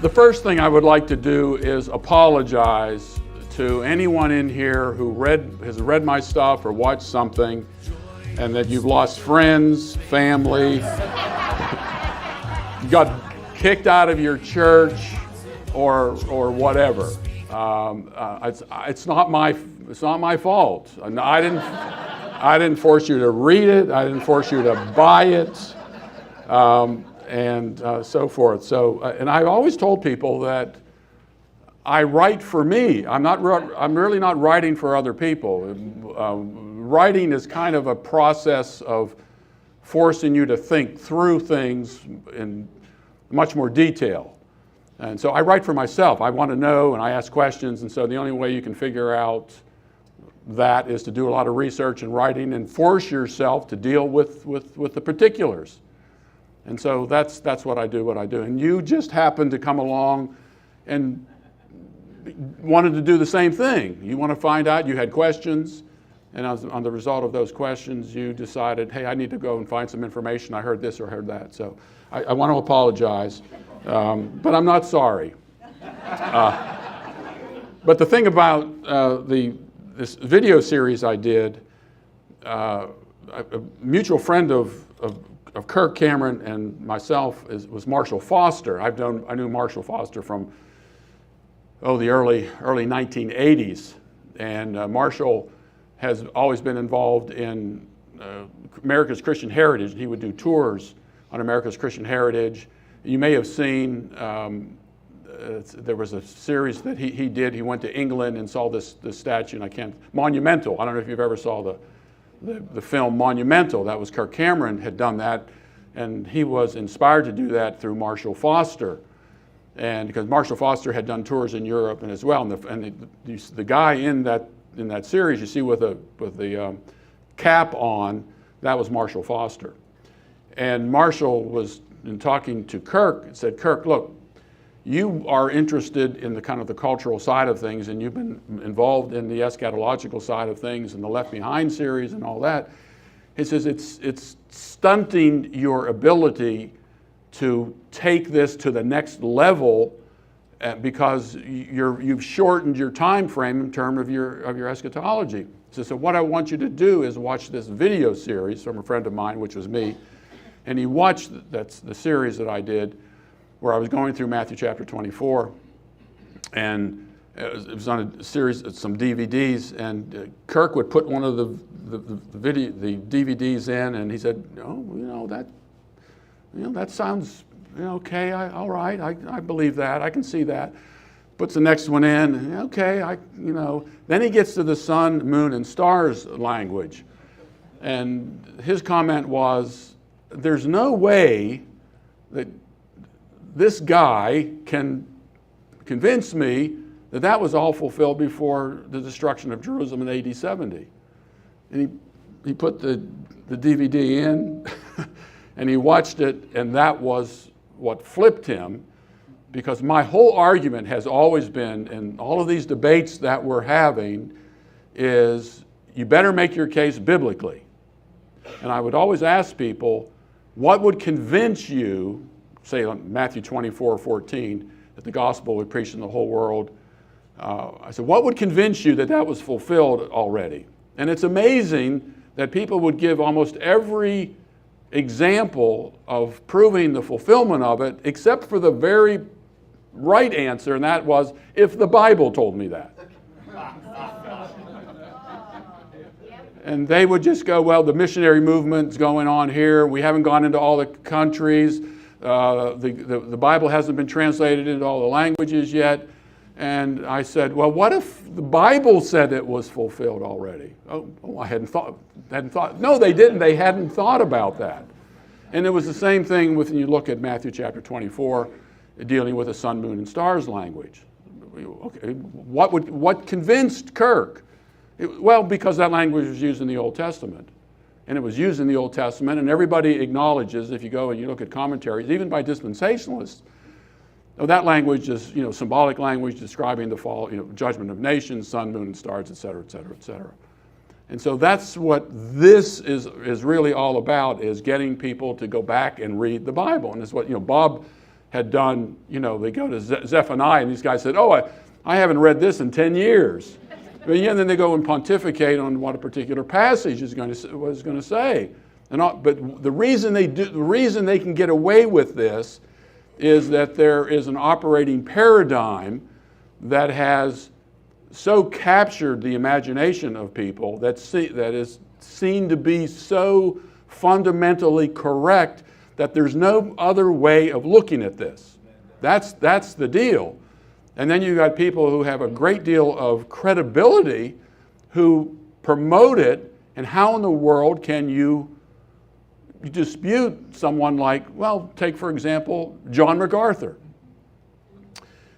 The first thing I would like to do is apologize to anyone in here who has read my stuff or watched something and that you've lost friends, family, got kicked out of your church or whatever. It's not my fault. I didn't force you to read it. I didn't force you to buy it. And so forth. So, and I've always told people that I write for me. I'm really not writing for other people. Writing is kind of a process of forcing you to think through things in much more detail. And so I write for myself. I want to know, and I ask questions. And so the only way you can figure out that is to do a lot of research and writing and force yourself to deal with the particulars. And so that's what I do. And you just happened to come along and wanted to do the same thing. You want to find out, you had questions, and on the result of those questions, you decided, hey, I need to go and find some information. I heard this or heard that. So I want to apologize, but I'm not sorry. But the thing about this video series I did, a mutual friend of Kirk Cameron and myself was Marshall Foster. I knew Marshall Foster from the early 1980s, and Marshall has always been involved in America's Christian Heritage. He would do tours on America's Christian Heritage. You may have seen there was a series that he did. He went to England and saw this statue, and Monumental. I don't know if you've ever saw the film Monumental. That was Kirk Cameron had done that, and he was inspired to do that through Marshall Foster, and because Marshall Foster had done tours in Europe and as well, and the guy in that series you see with the cap on, that was Marshall Foster, and Marshall was in talking to Kirk and said, Kirk, look, you are interested in the kind of the cultural side of things, and you've been involved in the eschatological side of things and the Left Behind series and all that. He says it's stunting your ability to take this to the next level because you've shortened your time frame in terms of your eschatology. He says, so what I want you to do is watch this video series from a friend of mine, which was me, and he watched the series that I did, where I was going through Matthew chapter 24, and it was on a series of some DVDs, and Kirk would put one of the DVDs in, and he said, that sounds okay. All right, I believe that. I can see that. Puts the next one in. And, okay, Then he gets to the sun, moon, and stars language, and his comment was, "There's no way that this guy can convince me that was all fulfilled before the destruction of Jerusalem in AD 70. And he put the DVD in and he watched it, and that was what flipped him, because my whole argument has always been, in all of these debates that we're having, is you better make your case biblically. And I would always ask people, what would convince you, say on Matthew 24:14, that the gospel would preach in the whole world. I said, what would convince you that was fulfilled already? And it's amazing that people would give almost every example of proving the fulfillment of it, except for the very right answer, and that was, if the Bible told me that. And they would just go, well, the missionary movement's going on here. We haven't gone into all the countries. The Bible hasn't been translated into all the languages yet. And I said, well, what if the Bible said it was fulfilled already? Oh, I hadn't thought. No, they didn't. They hadn't thought about that. And it was the same thing when you look at Matthew chapter 24, dealing with the sun, moon, and stars language. Okay, what convinced Kirk? Well, because that language was used in the Old Testament. And it was used in the Old Testament, and everybody acknowledges, if you go and you look at commentaries, even by dispensationalists, that language is, symbolic language describing the fall, judgment of nations, sun, moon, and stars, et cetera, et cetera, et cetera. And so that's what this is really all about, is getting people to go back and read the Bible. And it's what, Bob had done, they go to Zephaniah, and these guys said, oh, I haven't read this in 10 years. But yeah, and then they go and pontificate on what a particular passage was going to say. But the reason they can get away with this is that there is an operating paradigm that has so captured the imagination of people that is seen to be so fundamentally correct that there's no other way of looking at this. That's the deal. And then you've got people who have a great deal of credibility who promote it, and how in the world can you dispute someone like, well, take for example, John MacArthur.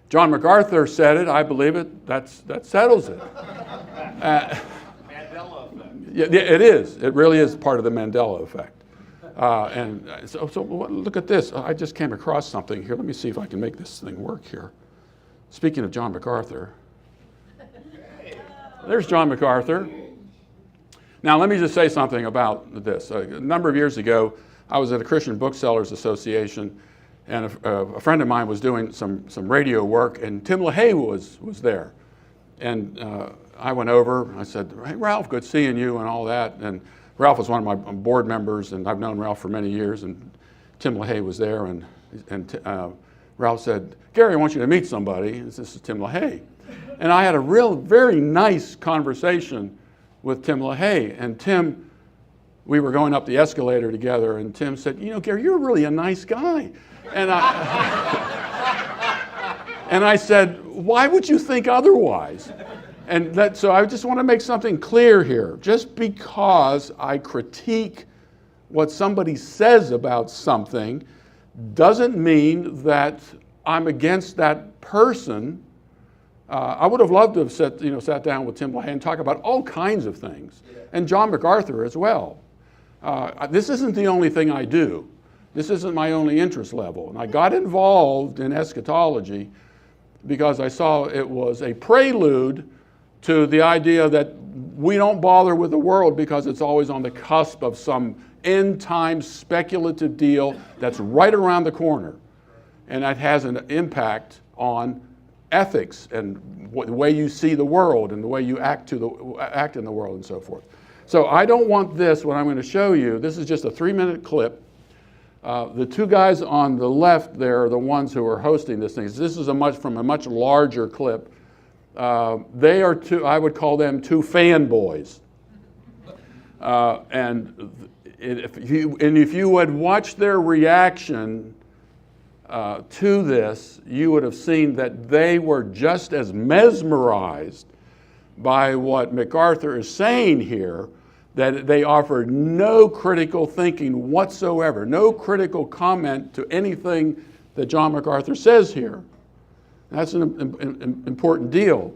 John MacArthur said it, I believe it, that settles it. Mandela effect. Yeah, it is. It really is part of the Mandela effect. So look at this. I just came across something here. Let me see if I can make this thing work here. Speaking of John MacArthur, there's John MacArthur. Now, let me just say something about this. A number of years ago, I was at a Christian Booksellers Association, and a friend of mine was doing some radio work, and Tim LaHaye was there. And I went over, I said, hey, Ralph, good seeing you and all that. And Ralph was one of my board members, and I've known Ralph for many years, and Tim LaHaye was there, and Ralph said, Gary, I want you to meet somebody. This is Tim LaHaye. And I had a very nice conversation with Tim LaHaye. And Tim, we were going up the escalator together, and Tim said, Gary, you're really a nice guy. And I said, why would you think otherwise? And so I just want to make something clear here. Just because I critique what somebody says about something doesn't mean that I'm against that person. I would have loved to have sat down with Tim LaHaye and talk about all kinds of things, and John MacArthur as well. This isn't the only thing I do. This isn't my only interest level. And I got involved in eschatology because I saw it was a prelude to the idea that we don't bother with the world because it's always on the cusp of some end-time speculative deal that's right around the corner. And that has an impact on ethics and the way you see the world and the way you act in the world and so forth. So I don't want this, what I'm going to show you, this is just a 3-minute clip. The two guys on the left there are the ones who are hosting this thing. This is from a much larger clip. They are I would call them two fanboys. And if you had watched their reaction to this, you would have seen that they were just as mesmerized by what MacArthur is saying here, that they offered no critical thinking whatsoever, no critical comment to anything that John MacArthur says here. That's an important deal.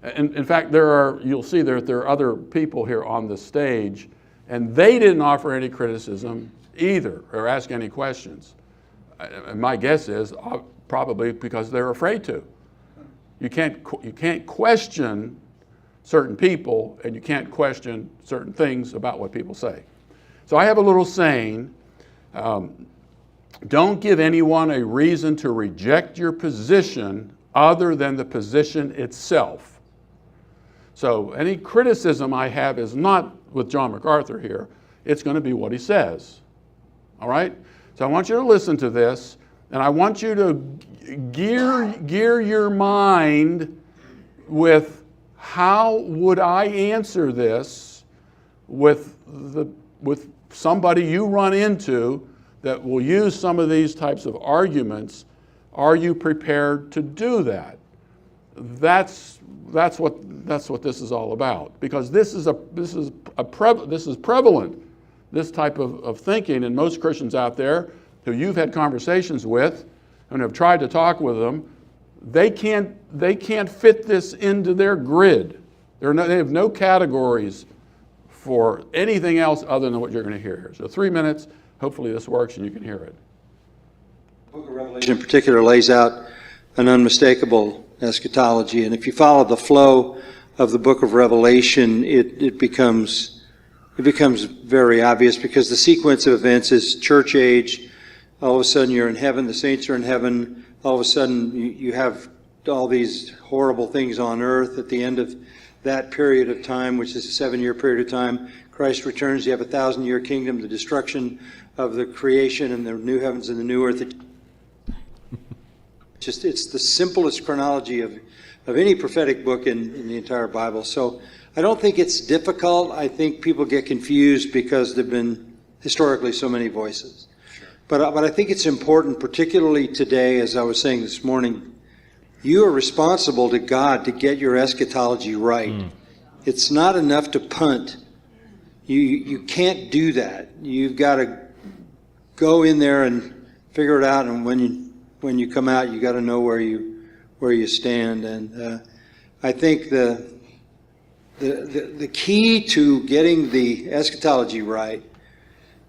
And in fact, you'll see there are other people here on the stage, and they didn't offer any criticism either or ask any questions. And my guess is probably because they're afraid to. You can't question certain people, and you can't question certain things about what people say. So I have a little saying, don't give anyone a reason to reject your position other than the position itself. So any criticism I have is not with John MacArthur here. It's going to be what he says. All right? So I want you to listen to this, and I want you to gear your mind with how would I answer this with somebody you run into that will use some of these types of arguments. Are you prepared to do that? That's what this is all about, because this is prevalent, this type of thinking, and most Christians out there who you've had conversations with and have tried to talk with them, they can't fit this into their grid. They have no categories for anything else other than what you're going to hear here. So 3 minutes. Hopefully this works and you can hear it. The book of Revelation in particular lays out an unmistakable eschatology, and if you follow the flow of the book of Revelation, it becomes very obvious, because the sequence of events is church age, all of a sudden you're in heaven, the saints are in heaven, all of a sudden you have all these horrible things on earth. At the end of that period of time, which is a 7-year period of time, Christ returns, you have a 1,000-year kingdom, the destruction of the creation and the new heavens and the new earth. It's the simplest chronology of any prophetic book in the entire Bible. So I don't think it's difficult. I think people get confused because there have been historically so many voices. Sure. But I think it's important, particularly today, as I was saying this morning, you are responsible to God to get your eschatology right. It's not enough to punt. You can't do that. You've got to go in there and figure it out, and when you come out, you got to know where you stand. And I think the key to getting the eschatology right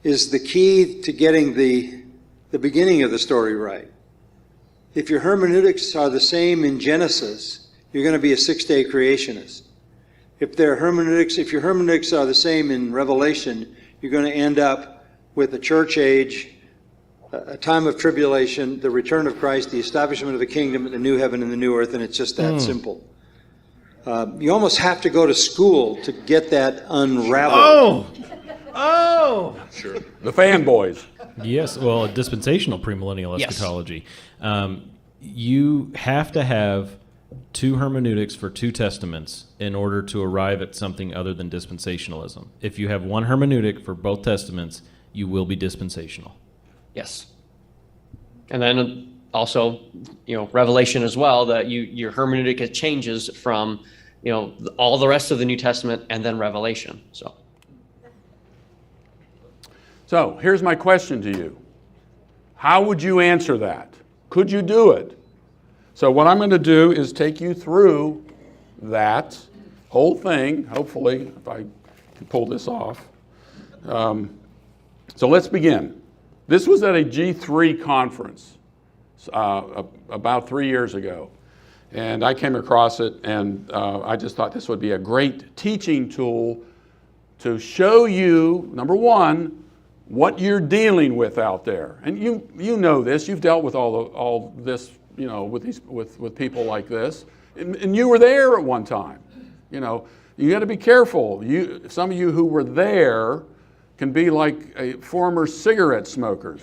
is the key to getting the beginning of the story right. If your hermeneutics are the same in Genesis, you're going to be a 6-day creationist. If your hermeneutics are the same in Revelation, you're going to end up with a church age, a time of tribulation, the return of Christ, the establishment of the kingdom, the new heaven and the new earth, and it's just that simple. You almost have to go to school to get that unraveled. Oh! Sure. The fanboys. Yes, well, a dispensational premillennial eschatology. Yes. You have to have 2 hermeneutics for 2 testaments in order to arrive at something other than dispensationalism. If you have 1 hermeneutic for both testaments, you will be dispensational. Yes. And then also, Revelation as well, that your hermeneutic changes from, all the rest of the New Testament and then Revelation. So here's my question to you. How would you answer that? Could you do it? So what I'm going to do is take you through that whole thing, hopefully, if I can pull this off. So let's begin. This was at a G3 conference about 3 years ago. And I came across it, and I just thought this would be a great teaching tool to show you, number one, what you're dealing with out there. And you know this. You've dealt with all this, with people like this. And you were there at one time. You got to be careful. Some of you who were there can be like former cigarette smokers.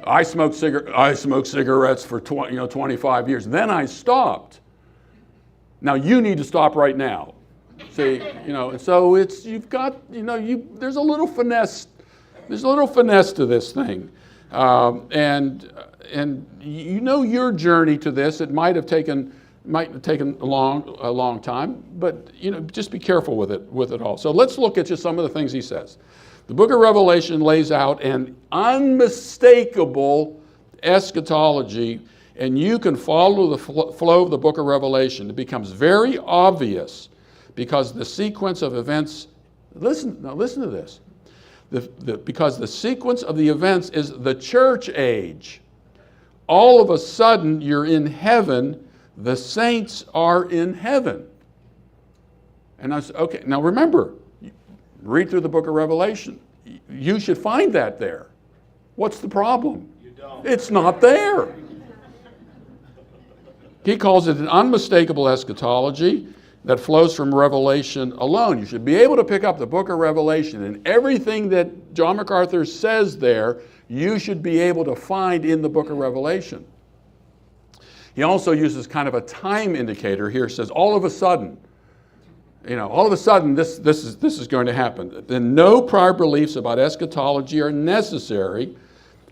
I smoked cigarettes for 25 years. Then I stopped. Now you need to stop right now. See, and so you've got, there's a little finesse. There's a little finesse to this thing, and your journey to this. It might have taken a long time, but just be careful with it all. So let's look at just some of the things he says. The book of Revelation lays out an unmistakable eschatology, and you can follow the flow of the book of Revelation. It becomes very obvious because the sequence of events, listen to this, because the sequence of the events is the church age. All of a sudden, you're in heaven. The saints are in heaven. And I said, okay, now remember, read through the book of Revelation. You should find that there. What's the problem? You don't. It's not there. He calls it an unmistakable eschatology that flows from Revelation alone. You should be able to pick up the book of Revelation, and everything that John MacArthur says there, you should be able to find in the book of Revelation. He also uses kind of a time indicator here. Says all of a sudden, this is going to happen. Then no prior beliefs about eschatology are necessary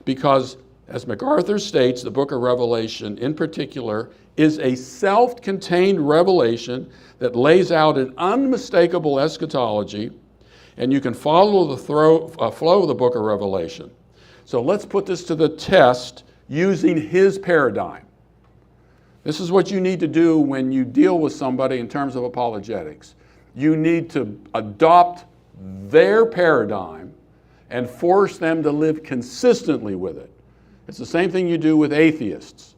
because, as MacArthur states, the book of Revelation in particular is a self-contained revelation that lays out an unmistakable eschatology, and you can follow the flow of the book of Revelation. So let's put this to the test using his paradigm. This is what you need to do when you deal with somebody in terms of apologetics. You need to adopt their paradigm and force them to live consistently with it. It's the same thing you do with atheists.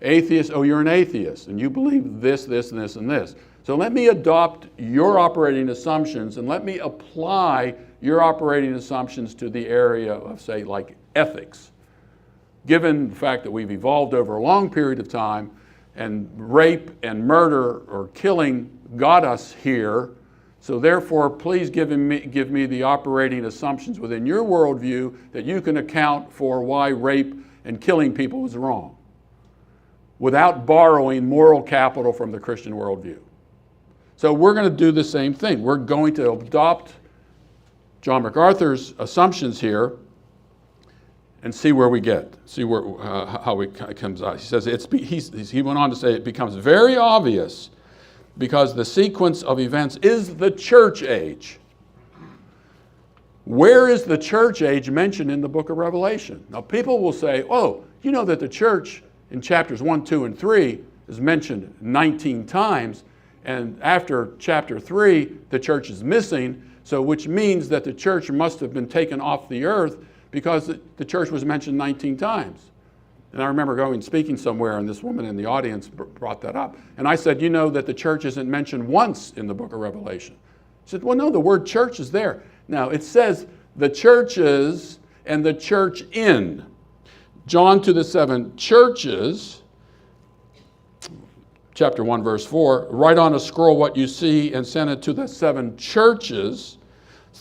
Atheists, you're an atheist, and you believe this, this, and this, and this. So let me adopt your operating assumptions and let me apply your operating assumptions to the area of, say, like ethics. Given the fact that we've evolved over a long period of time and rape and murder or killing got us here, so therefore please give me the operating assumptions within your worldview that you can account for why rape and killing people is wrong, without borrowing moral capital from the Christian worldview. So we're going to do the same thing. We're going to adopt John MacArthur's assumptions here and see where we get, see where, how it comes out. He says, he went on to say, it becomes very obvious because the sequence of events is the church age. Where is the church age mentioned in the book of Revelation? Now people will say, oh, you know that the church in chapters 1, 2, and 3 is mentioned 19 times, and after chapter 3, the church is missing, so which means that the church must have been taken off the earth because the church was mentioned 19 times. And I remember going and speaking somewhere, and this woman in the audience brought that up. And I said, you know that the church isn't mentioned once in the book of Revelation. She said, well, no, the word church is there. Now, it says the churches and the church in. John to the 7 churches, chapter 1, verse 4, write on a scroll what you see and send it to the 7 churches.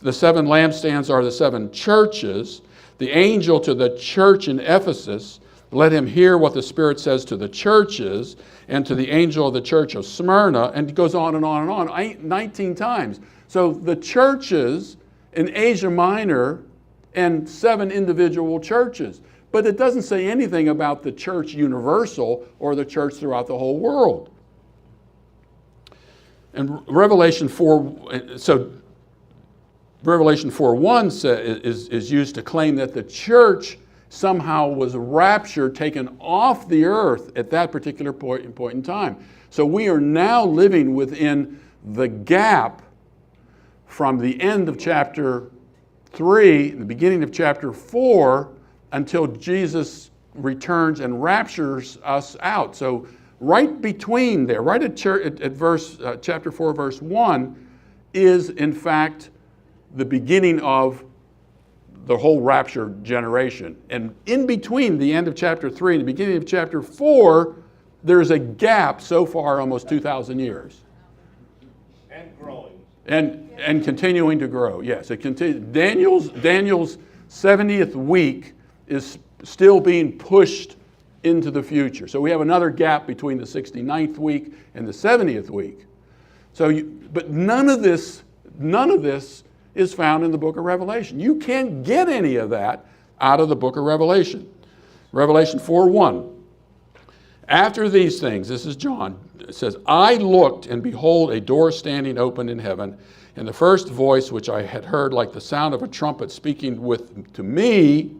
The 7 lampstands are the 7 churches. The angel to the church in Ephesus, let him hear what the Spirit says to the churches, and to the angel of the church of Smyrna, and it goes on and on and on, 19 times. So the churches in Asia Minor and 7 individual churches. But it doesn't say anything about the church universal or the church throughout the whole world. And Revelation 4, so Revelation 4:1 is used to claim that the church somehow was raptured, taken off the earth at that particular point in time. So we are now living within the gap from the end of chapter 3, the beginning of chapter 4, until Jesus returns and raptures us out. So right between there, right at chapter 4, verse 1, is in fact the beginning of the whole rapture generation. And in between the end of chapter 3 and the beginning of chapter 4, there's a gap so far almost 2,000 years. And growing. And continuing to grow, yes. It continues. Daniel's 70th week is still being pushed into the future. So we have another gap between the 69th week and the 70th week. But none of this is found in the book of Revelation. You can't get any of that out of the book of Revelation. Revelation 4:1. After these things, this is John, it says, I looked, and behold, a door standing open in heaven, and the first voice which I had heard like the sound of a trumpet speaking with me,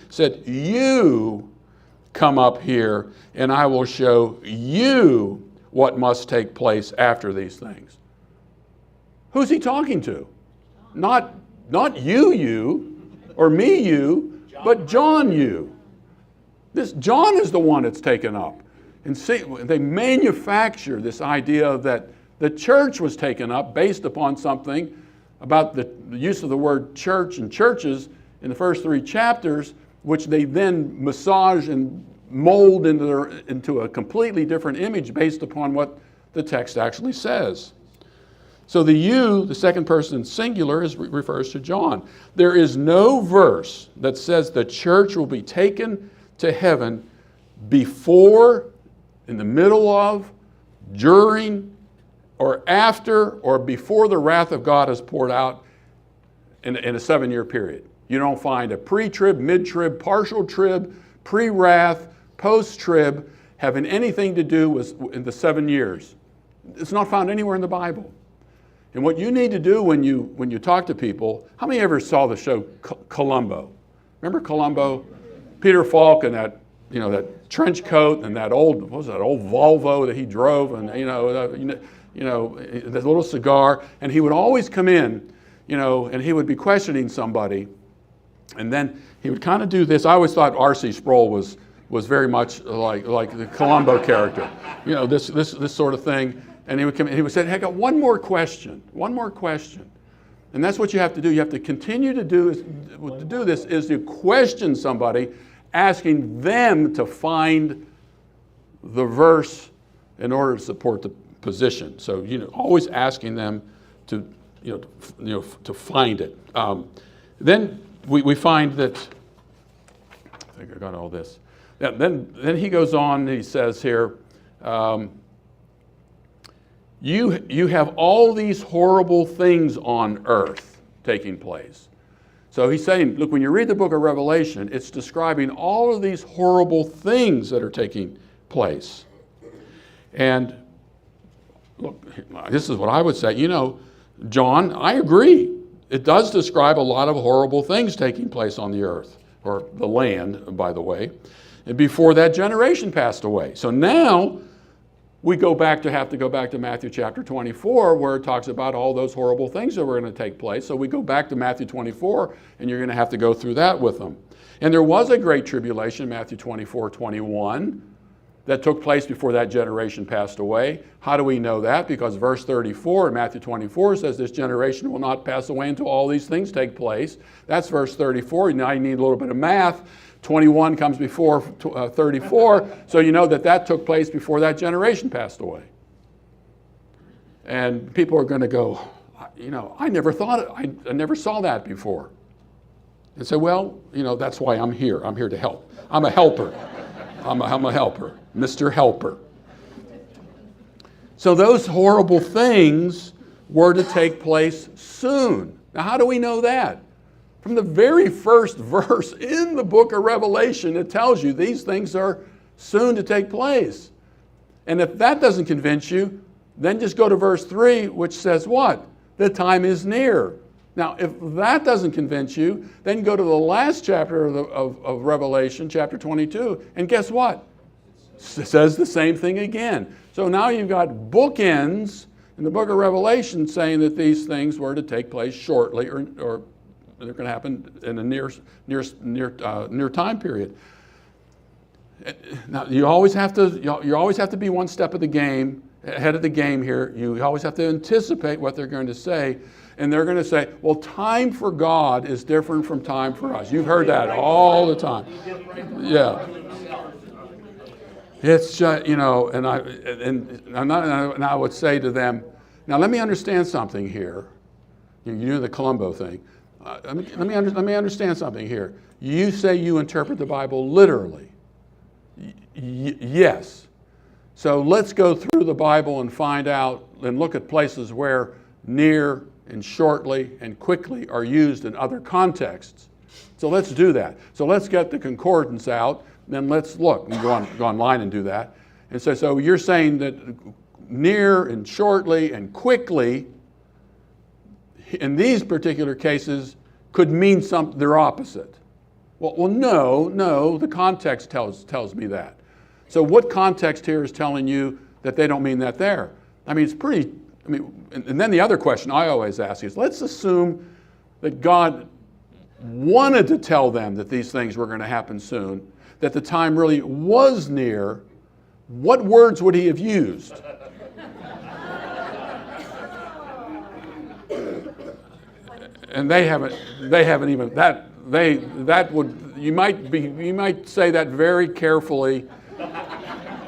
said, you come up here, and I will show you what must take place after these things. Who's he talking to? Not you, or me, you, but John, you. This John is the one that's taken up. And see, they manufacture this idea that the church was taken up based upon something about the use of the word church and churches in the first 3 chapters, which they then massage and mold into a completely different image based upon what the text actually says. So the you, the second person singular, refers to John. There is no verse that says the church will be taken to heaven before, in the middle of, during, or after, or before the wrath of God is poured out in a 7-year period. You don't find a pre-trib, mid-trib, partial trib, pre-wrath, post-trib having anything to do with in the 7 years. It's not found anywhere in the Bible. And what you need to do when you talk to people, how many ever saw the show Columbo? Remember Columbo? Peter Falk and that trench coat and that old Volvo that he drove, and that little cigar, and he would always come in, and he would be questioning somebody, and then he would kind of do this. I always thought R.C. Sproul was very much like the Columbo character, this sort of thing. And he would come, and he would say, hey, I got one more question. And that's what you have to do. You have to continue to do this is to question somebody, asking them to find the verse in order to support the position. So, always asking them to find it. Then we find that, I think I got all this. Yeah, then he goes on, and he says here, you have all these horrible things on earth taking place. So he's saying, look, when you read the book of Revelation, it's describing all of these horrible things that are taking place. And look, this is what I would say. John, I agree. It does describe a lot of horrible things taking place on the earth, or the land, by the way, and before that generation passed away. So now we have to go back to Matthew chapter 24, where it talks about all those horrible things that were going to take place. So we go back to Matthew 24, and you're going to have to go through that with them. And there was a great tribulation, Matthew 24:21, that took place before that generation passed away. How do we know that? Because verse 34 in Matthew 24 says this generation will not pass away until all these things take place. That's verse 34. Now you need a little bit of math. 21 comes before 34, so you know that took place before that generation passed away. And people are going to go, I never thought it, I never saw that before. And say, well, that's why I'm here. I'm here to help. I'm a helper. I'm a helper, Mr. Helper. So those horrible things were to take place soon. Now, how do we know that? From the very first verse in the book of Revelation, it tells you these things are soon to take place. And if that doesn't convince you, then just go to verse 3, which says what? The time is near. Now, if that doesn't convince you, then go to the last chapter of Revelation, chapter 22, and guess what? It says the same thing again. So now you've got bookends in the book of Revelation saying that these things were to take place shortly, or they're going to happen in a near time period. Now you always have to be one step of the game ahead of the game here. You always have to anticipate what they're going to say, and they're going to say, "Well, time for God is different from time for us." You've heard that all the time. Yeah. It's just, and I would say to them, now let me understand something here. You do the Columbo thing. Let me understand something here. You say you interpret the Bible literally. Yes. So let's go through the Bible and find out and look at places where near and shortly and quickly are used in other contexts. So let's do that. So let's get the concordance out, then let's look and go online and do that. And so you're saying that near and shortly and quickly in these particular cases could mean their opposite. Well, no, the context tells me that. So what context here is telling you that they don't mean that there? And then the other question I always ask is, let's assume that God wanted to tell them that these things were going to happen soon, that the time really was near. What words would he have used? And they haven't even you might say that very carefully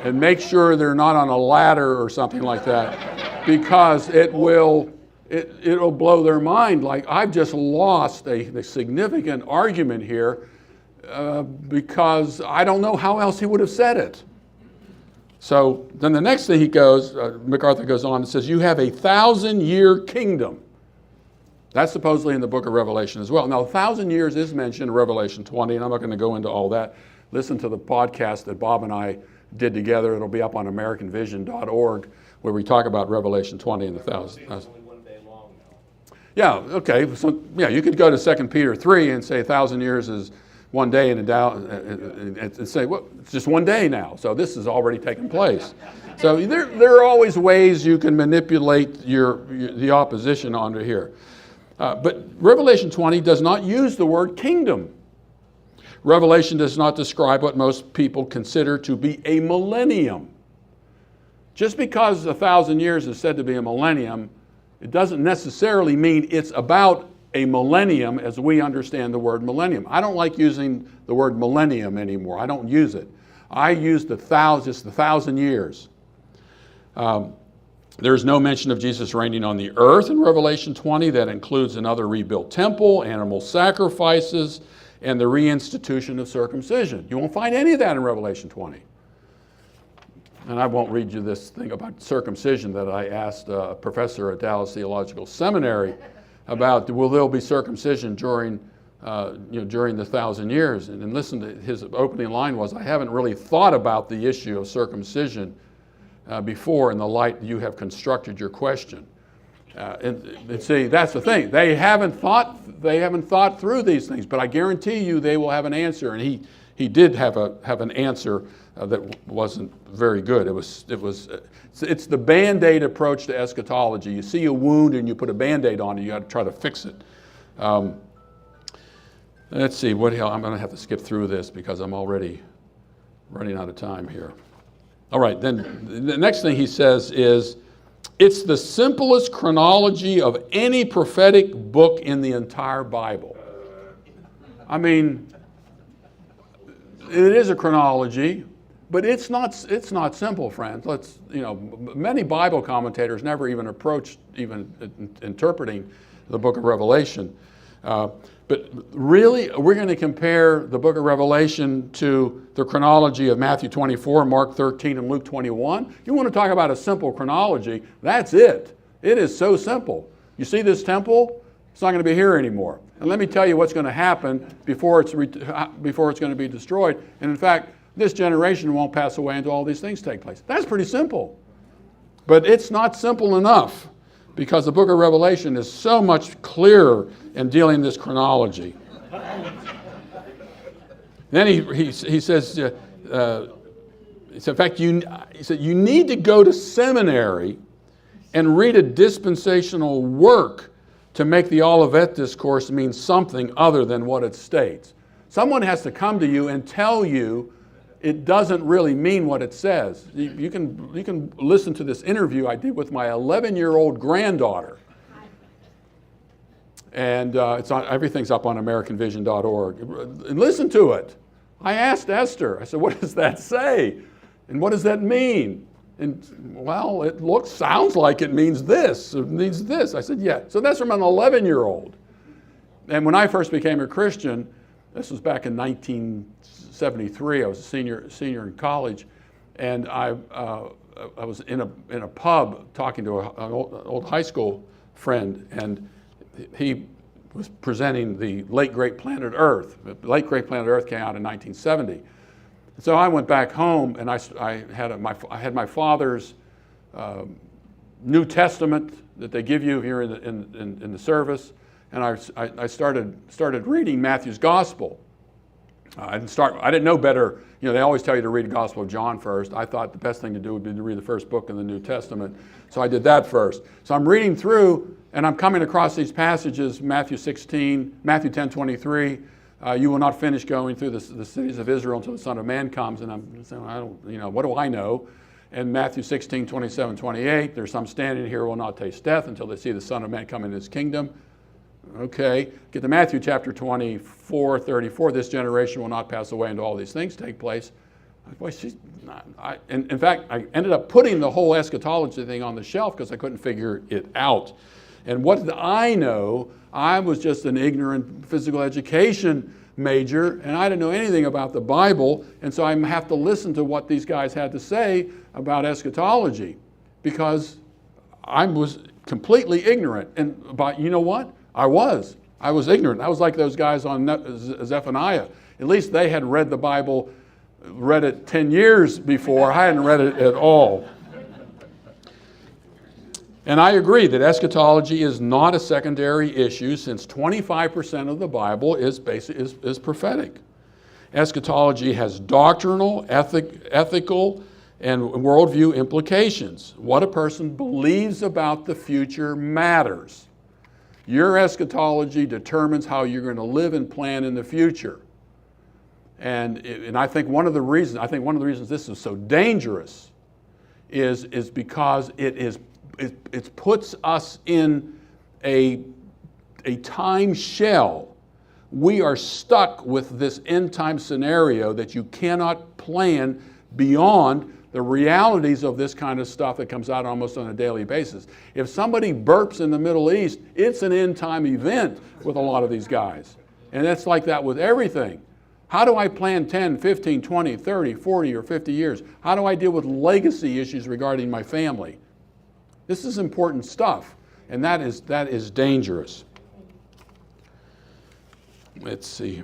and make sure they're not on a ladder or something like that, because it'll blow their mind. Like, I've just lost a significant argument here because I don't know how else he would have said it. So then the next thing MacArthur goes on and says, you have 1,000-year kingdom. That's supposedly in the book of Revelation as well. Now, 1,000 years is mentioned in Revelation 20, and I'm not going to go into all that. Listen to the podcast that Bob and I did together. It'll be up on AmericanVision.org, where we talk about Revelation 20 and the 1,000. It's only 1 day long now. Yeah, okay. So, yeah, you could go to 2 Peter 3 and say 1,000 years is 1 day and say, well, it's just 1 day now. So this has already taken place. So there are always ways you can manipulate the opposition onto here. But Revelation 20 does not use the word kingdom. Revelation does not describe what most people consider to be a millennium. Just because 1,000 years is said to be a millennium, it doesn't necessarily mean it's about a millennium as we understand the word millennium. I don't like using the word millennium anymore. I don't use it. I use just the 1,000 years. There's no mention of Jesus reigning on the earth in Revelation 20. That includes another rebuilt temple, animal sacrifices, and the reinstitution of circumcision. You won't find any of that in Revelation 20. And I won't read you this thing about circumcision that I asked a professor at Dallas Theological Seminary about, will there be circumcision during the 1,000 years? And listen to his opening line was, I haven't really thought about the issue of circumcision before in the light you have constructed your question. And see, that's the thing. They haven't thought through these things, but I guarantee you they will have an answer. And he did have an answer that wasn't very good. It's the Band-Aid approach to eschatology. You see a wound and you put a Band-Aid on it. You got to try to fix it. Let's see, what hell? I'm going to have to skip through this because I'm already running out of time here. All right, then the next thing he says is, it's the simplest chronology of any prophetic book in the entire Bible. I mean, it is a chronology, but it's not simple, friends. Many Bible commentators never even approached interpreting the book of Revelation. But really, we're going to compare the book of Revelation to the chronology of Matthew 24, Mark 13, and Luke 21. You want to talk about a simple chronology, that's it. It is so simple. You see this temple? It's not going to be here anymore. And let me tell you what's going to happen before it's going to be destroyed. And in fact, this generation won't pass away until all these things take place. That's pretty simple. But it's not simple enough, because the book of Revelation is so much clearer in dealing with this chronology. Then he says, in fact, he said, you need to go to seminary and read a dispensational work to make the Olivet Discourse mean something other than what it states. Someone has to come to you and tell you it doesn't really mean what it says. You can listen to this interview I did with my 11-year-old granddaughter. And everything's up on AmericanVision.org. And listen to it. I asked Esther, I said, what does that say? And what does that mean? And, well, sounds like it means this. It means this. I said, yeah. So that's from an 11-year-old. And when I first became a Christian, this was back in 1973. I was a senior in college, and I was in a pub talking to an old high school friend, and he was presenting the Late Great Planet Earth. The Late Great Planet Earth came out in 1970. So I went back home, and I had my father's New Testament that they give you here in the service, and I started reading Matthew's Gospel. I didn't know better. They always tell you to read the Gospel of John first. I thought the best thing to do would be to read the first book in the New Testament. So I did that first. So I'm reading through, and I'm coming across these passages, Matthew 10:23, you will not finish going through the cities of Israel until the Son of Man comes. And I'm saying, what do I know? And Matthew 16:27-28, there's some standing here who will not taste death until they see the Son of Man come in his kingdom. Okay, get to Matthew chapter 24:34. This generation will not pass away until all these things take place. Boy, in fact, I ended up putting the whole eschatology thing on the shelf because I couldn't figure it out. And what did I know? I was just an ignorant physical education major, and I didn't know anything about the Bible, and so I have to listen to what these guys had to say about eschatology because I was completely ignorant. But you know what? I was ignorant. I was like those guys on Zephaniah. At least they had read the Bible, read it 10 years before. I hadn't read it at all. And I agree that eschatology is not a secondary issue since 25% of the Bible is prophetic. Eschatology has doctrinal, ethical, and worldview implications. What a person believes about the future matters. Your eschatology determines how you're going to live and plan in the future. And I think one of the reasons this is so dangerous is because it puts us in a time shell. We are stuck with this end time scenario that you cannot plan beyond the realities of this kind of stuff that comes out almost on a daily basis. If somebody burps in the Middle East, it's an end time event with a lot of these guys. And it's like that with everything. How do I plan 10, 15, 20, 30, 40, or 50 years? How do I deal with legacy issues regarding my family? This is important stuff, and that is dangerous. Let's see.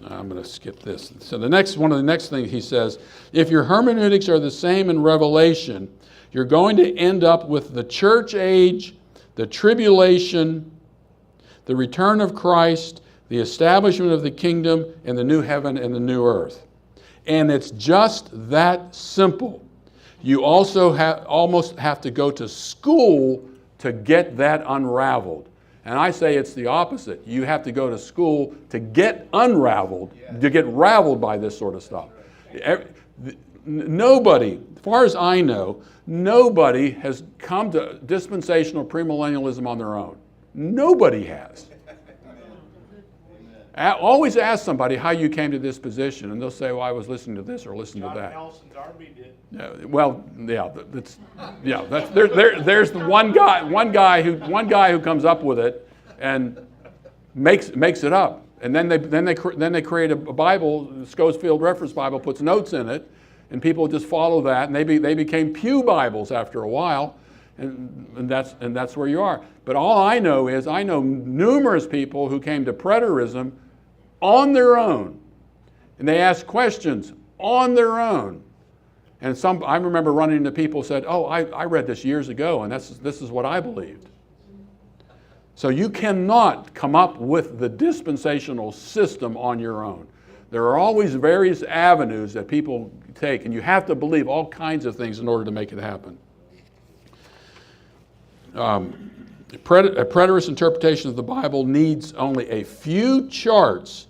I'm going to skip this. So one of the next things he says, if your hermeneutics are the same in Revelation, you're going to end up with the church age, the tribulation, the return of Christ, the establishment of the kingdom, and the new heaven and the new earth. And it's just that simple. You also almost have to go to school to get that unraveled. And I say it's the opposite. You have to go to school to get unraveled, to get raveled by this sort of stuff. Nobody, as far as I know, nobody has come to dispensational premillennialism on their own. Nobody has. Always ask somebody how you came to this position, and they'll say, well, I was listening to this or listening to that. John Nelson's army did. There's the one guy who comes up with it and makes it up, and then they create a Bible, the Schofield Reference Bible, puts notes in it, and people just follow that, and they became pew Bibles after a while, and that's where you are. But all I know is I know numerous people who came to preterism on their own, and they asked questions on their own. And I remember running into people who said, oh, I read this years ago, and this is what I believed. So you cannot come up with the dispensational system on your own. There are always various avenues that people take, and you have to believe all kinds of things in order to make it happen. A preterist interpretation of the Bible needs only a few charts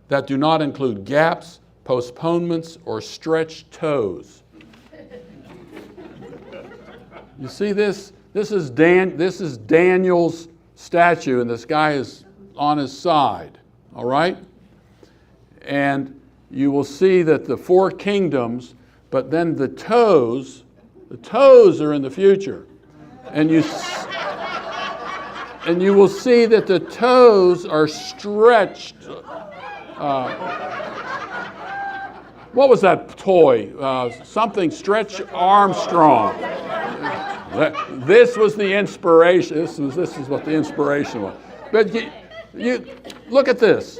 that do not include gaps, postponements, or stretched toes. You see this? This is Daniel's statue, and this guy is on his side, all right? And you will see that the four kingdoms, but then the toes are in the future. And you will see that the toes are stretched. What was that toy? Something Stretch Armstrong. This was the inspiration. This is what the inspiration was. But you look at this.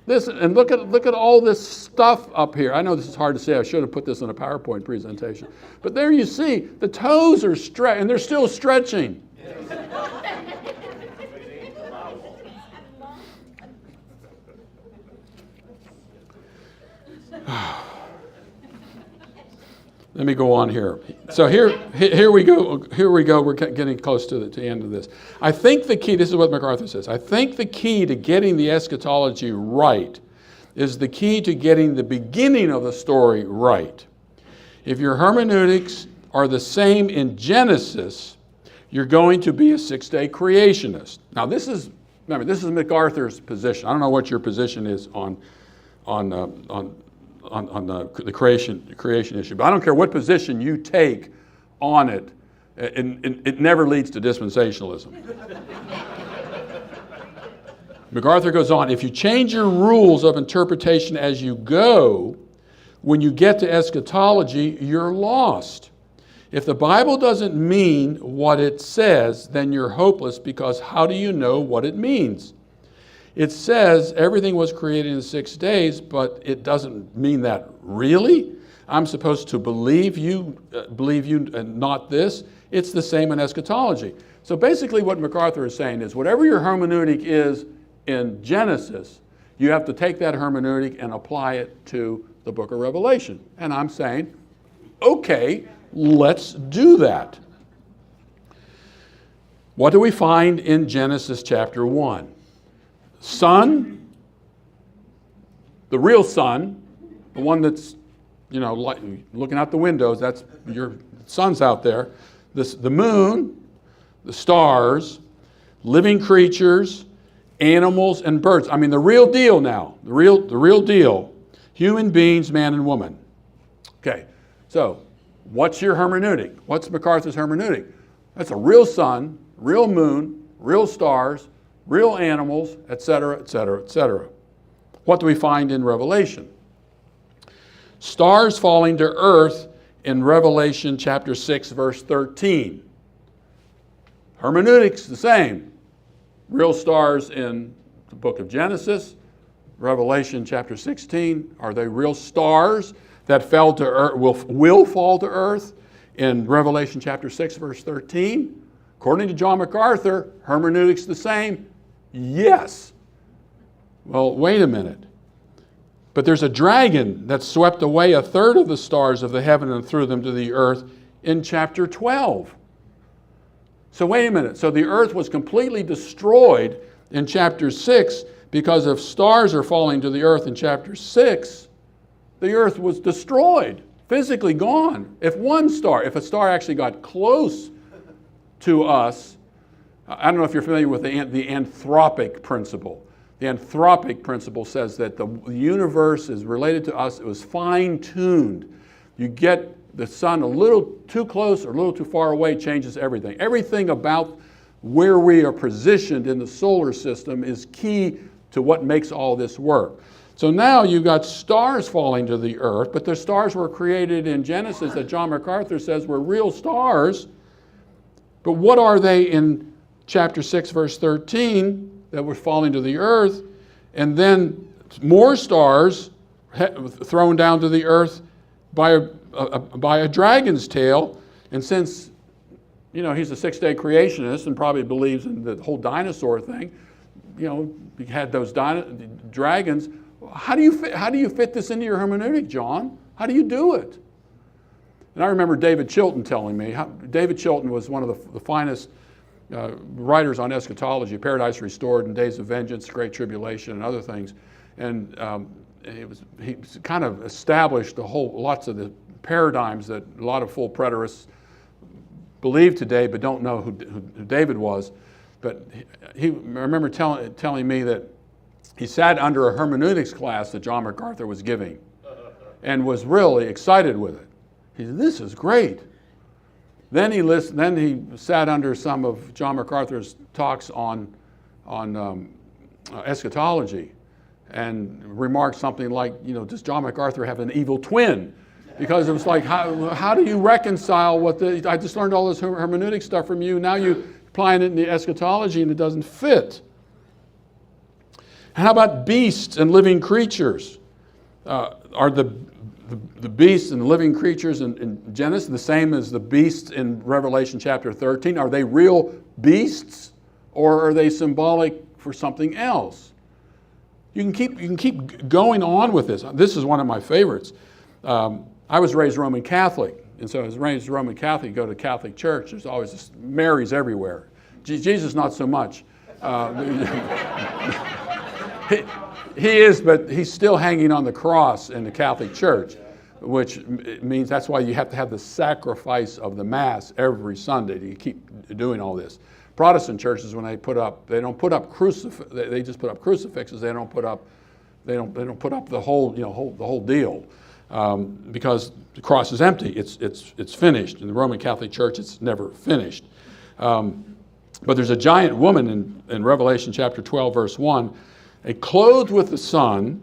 And look at all this stuff up here. I know this is hard to say. I should have put this in a PowerPoint presentation. But there you see, the toes are stretched, and they're still stretching. Let me go on here. So here we go. We're getting close to the end of this. I think the key, this is what MacArthur says, I think the key to getting the eschatology right is the key to getting the beginning of the story right. If your hermeneutics are the same in Genesis, you're going to be a six-day creationist. Now this is MacArthur's position. I don't know what your position is on the creation issue. But I don't care what position you take on it, it never leads to dispensationalism. MacArthur goes on, if you change your rules of interpretation as you go, when you get to eschatology, you're lost. If the Bible doesn't mean what it says, then you're hopeless, because how do you know what it means? It says everything was created in 6 days, but it doesn't mean that really. I'm supposed to believe you and not this. It's the same in eschatology. So basically what MacArthur is saying is whatever your hermeneutic is in Genesis, you have to take that hermeneutic and apply it to the book of Revelation. And I'm saying, okay, let's do that. What do we find in Genesis chapter 1? Son, the real son, the one that's, looking out the windows, that's your sun's out there. The moon, the stars, living creatures, animals, and birds. I mean, the real deal now, the real deal. Human beings, man and woman. Okay, so what's your hermeneutic? What's MacArthur's hermeneutic? That's a real sun, real moon, real stars, real animals, etc., etc., etc. What do we find in Revelation? Stars falling to earth in Revelation chapter 6, verse 13. Hermeneutics the same. Real stars in the book of Genesis, Revelation chapter 16. Are they real stars that fell to earth, will fall to earth in Revelation chapter 6, verse 13? According to John MacArthur, hermeneutics the same. Yes. Well, wait a minute. But there's a dragon that swept away a third of the stars of the heaven and threw them to the earth in chapter 12. So wait a minute. So the earth was completely destroyed in chapter 6 because if stars are falling to the earth in chapter 6, the earth was destroyed, physically gone. If a star actually got close to us, I don't know if you're familiar with the anthropic principle. The anthropic principle says that the universe is related to us. It was fine-tuned. You get the sun a little too close or a little too far away, changes everything. Everything about where we are positioned in the solar system is key to what makes all this work. So now you've got stars falling to the earth, but the stars were created in Genesis that John MacArthur says were real stars. But what are they in chapter 6, verse 13? That were falling to the earth, and then more stars thrown down to the earth by a dragon's tail. And since he's a six-day creationist and probably believes in the whole dinosaur thing, he had those dragons. How do you fit this into your hermeneutic, John? How do you do it? And I remember David Chilton telling me. David Chilton was one of the finest writers on eschatology, Paradise Restored and Days of Vengeance, Great Tribulation, and other things. And he kind of established lots of the paradigms that a lot of full preterists believe today but don't know who David was. But I remember telling me that he sat under a hermeneutics class that John MacArthur was giving and was really excited with it. He said, "This is great." Then he sat under some of John MacArthur's talks on eschatology and remarked something like, does John MacArthur have an evil twin? Because it was like, how do you reconcile I just learned all this hermeneutic stuff from you, now you're applying it in the eschatology and it doesn't fit. How about beasts and living creatures? Are the beasts and living creatures in Genesis the same as the beasts in Revelation chapter 13? Are they real beasts or are they symbolic for something else? You can keep going on with this. This is one of my favorites. I was raised Roman Catholic, and so I was raised Roman Catholic. You go to Catholic church, there's always just Marys everywhere. Jesus, not so much. He is, but he's still hanging on the cross in the Catholic Church, which means that's why you have to have the sacrifice of the Mass every Sunday to keep doing all this. Protestant churches, when they don't put up they just put up crucifixes. They don't put up the whole deal because the cross is empty. It's finished. In the Roman Catholic Church, it's never finished. But there's a giant woman in Revelation chapter 12, verse 1. Clothed with the sun,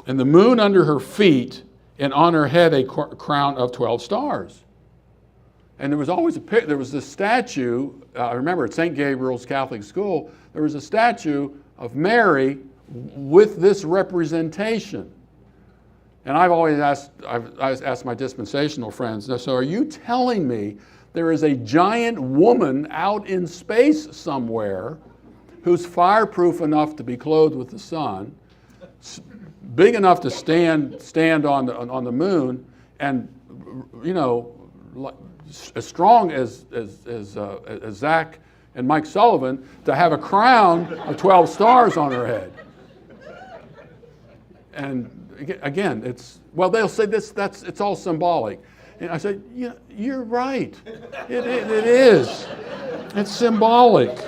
and the moon under her feet, and on her head a crown of 12 stars. And there was this statue, I remember at St. Gabriel's Catholic School, there was a statue of Mary with this representation. And I've always asked my dispensational friends, so are you telling me there is a giant woman out in space somewhere who's fireproof enough to be clothed with the sun, big enough to stand on the moon, and as strong as Zach and Mike Sullivan, to have a crown of 12 stars on her head? And again, they'll say it's all symbolic. And I said, yeah, you're right. It is. It's symbolic.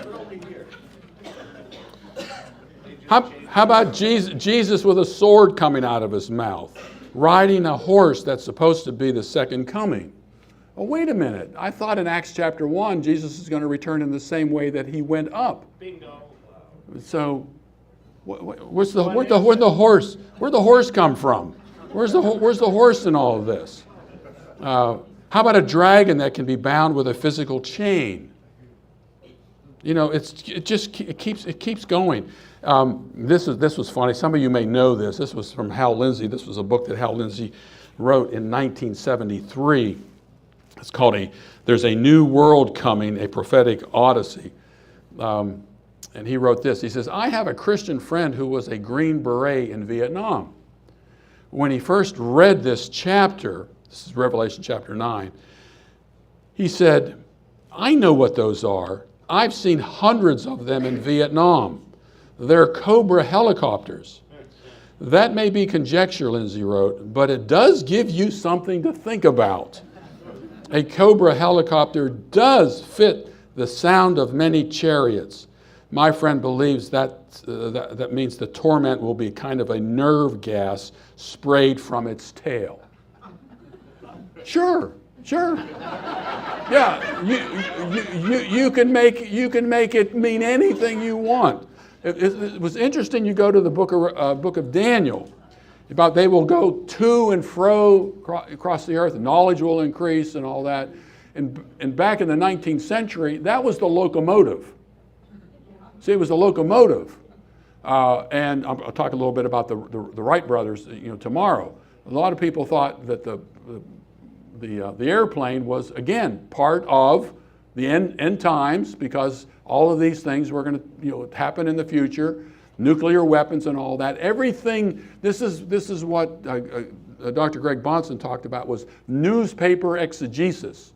How about Jesus with a sword coming out of his mouth, riding a horse that's supposed to be the second coming? Oh, wait a minute. I thought in Acts chapter 1, Jesus is going to return in the same way that he went up. Bingo. So, where'd the horse come from? Where's the horse in all of this? How about a dragon that can be bound with a physical chain? You know, it keeps going. This was funny. Some of you may know this. This was from Hal Lindsey. This was a book that Hal Lindsey wrote in 1973. It's called There's a New World Coming, a Prophetic Odyssey. And he wrote this. He says, I have a Christian friend who was a Green Beret in Vietnam. When he first read this chapter, this is Revelation chapter 9, he said, I know what those are. I've seen hundreds of them in Vietnam. They're Cobra helicopters. That may be conjecture, Lindsay wrote, but it does give you something to think about. A Cobra helicopter does fit the sound of many chariots. My friend believes that means the torment will be kind of a nerve gas sprayed from its tail. Sure. Yeah, you can make it mean anything you want. It was interesting. You go to the book of Daniel, about they will go to and fro across the earth, and knowledge will increase and all that. And back in the 19th century, that was the locomotive. See, it was the locomotive. And I'll talk a little bit about the Wright brothers, tomorrow. A lot of people thought that the airplane was, again, part of the end times, because all of these things were going to happen in the future, nuclear weapons and all that. Everything, this is what Dr. Greg Bahnsen talked about, was newspaper exegesis.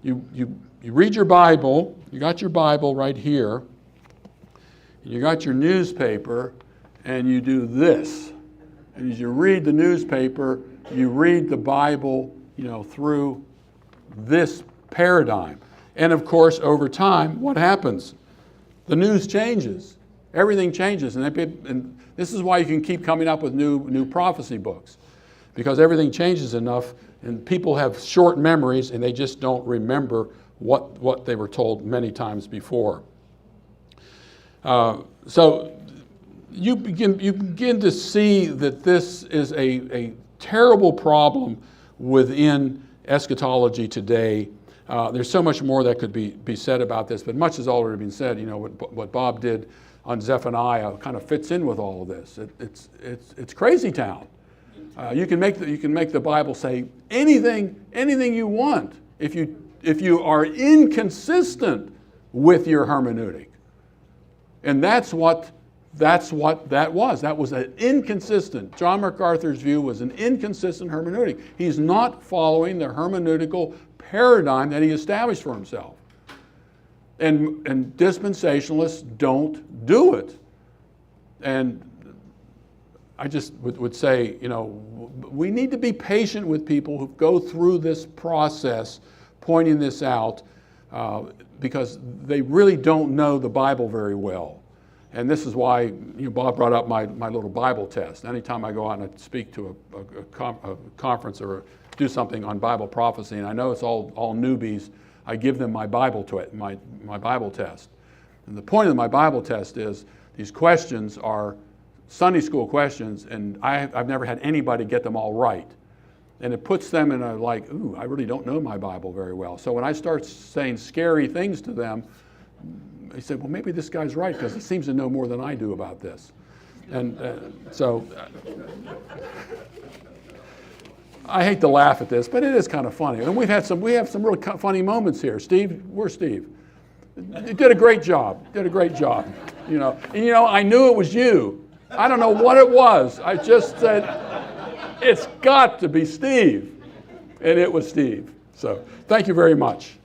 You read your Bible, you got your Bible right here, you got your newspaper, and you do this. And as you read the newspaper, you read the Bible, through this paradigm. And of course, over time, what happens? The news changes. Everything changes. And this is why you can keep coming up with new prophecy books, because everything changes enough, and people have short memories, and they just don't remember what they were told many times before. So you begin to see that this is a terrible problem within eschatology today. There's so much more that could be said about this, but much has already been said. What Bob did on Zephaniah kind of fits in with all of this. It's crazy town. You can make the Bible say anything you want if you are inconsistent with your hermeneutic. And that's what that was. That was an inconsistent. John MacArthur's view was an inconsistent hermeneutic. He's not following the hermeneutical paradigm that he established for himself. And dispensationalists don't do it. And I just would say, we need to be patient with people who go through this process, pointing this out, because they really don't know the Bible very well. And this is why Bob brought up my little Bible test. Anytime I go out and I speak to a conference or do something on Bible prophecy, and I know it's all newbies, I give them my Bible Bible test. And the point of my Bible test is these questions are Sunday school questions, and I've never had anybody get them all right. And it puts them in ooh, I really don't know my Bible very well. So when I start saying scary things to them, they said, well, maybe this guy's right, because he seems to know more than I do about this. And so I hate to laugh at this, but it is kind of funny. And we have some real funny moments here. Steve, where's Steve? You did a great job. And I knew it was you. I don't know what it was. I just said, it's got to be Steve. And it was Steve. So thank you very much.